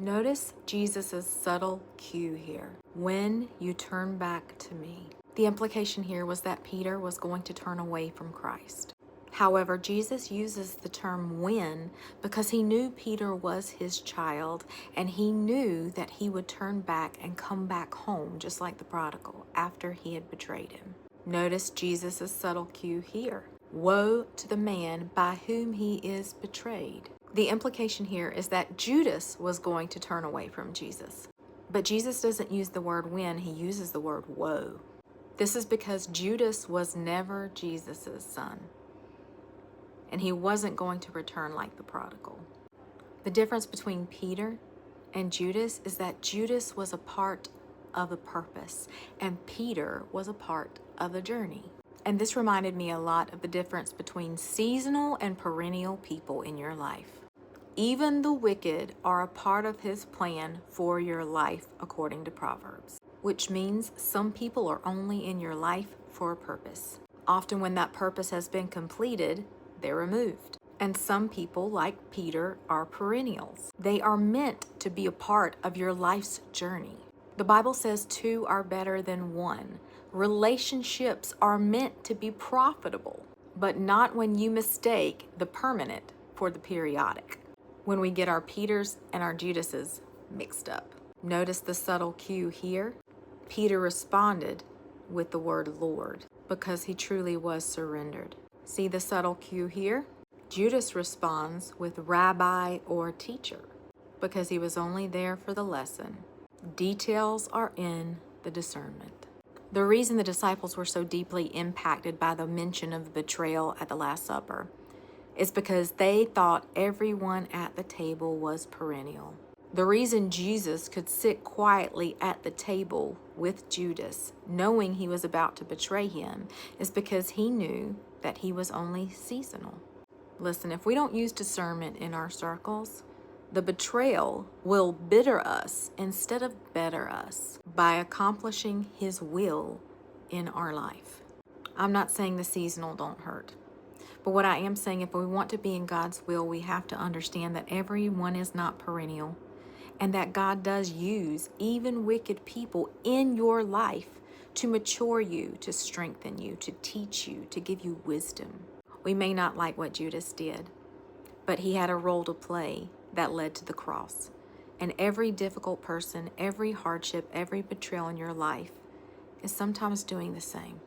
Notice Jesus' subtle cue here. When you turn back to me. The implication here was that Peter was going to turn away from Christ. However, Jesus uses the term when because he knew Peter was his child, and he knew that he would turn back and come back home just like the prodigal after he had betrayed him. Notice Jesus' subtle cue here. Woe to the man by whom he is betrayed. The implication here is that Judas was going to turn away from Jesus. But Jesus doesn't use the word when, he uses the word woe. This is because Judas was never Jesus' son, and he wasn't going to return like the prodigal. The difference between Peter and Judas is that Judas was a part of the purpose, and Peter was a part of the journey. And this reminded me a lot of the difference between seasonal and perennial people in your life. Even the wicked are a part of his plan for your life, according to Proverbs, which means some people are only in your life for a purpose. Often when that purpose has been completed, they're removed. And some people, like Peter, are perennials. They are meant to be a part of your life's journey. The Bible says two are better than one. Relationships are meant to be profitable, but not when you mistake the permanent for the periodic. When we get our Peters and our Judases mixed up. Notice the subtle cue here. Peter responded with the word Lord because he truly was surrendered. See the subtle cue here? Judas responds with rabbi or teacher because he was only there for the lesson. Details are in the discernment. The reason the disciples were so deeply impacted by the mention of the betrayal at the Last Supper is because they thought everyone at the table was perennial. The reason Jesus could sit quietly at the table with Judas, knowing he was about to betray him, is because he knew that he was only seasonal. Listen, if we don't use discernment in our circles, the betrayal will bitter us instead of better us by accomplishing his will in our life. I'm not saying the seasonal don't hurt. But what I am saying, if we want to be in God's will, we have to understand that everyone is not perennial, and that God does use even wicked people in your life to mature you, to strengthen you, to teach you, to give you wisdom. We may not like what Judas did, but he had a role to play that led to the cross. And every difficult person, every hardship, every betrayal in your life is sometimes doing the same.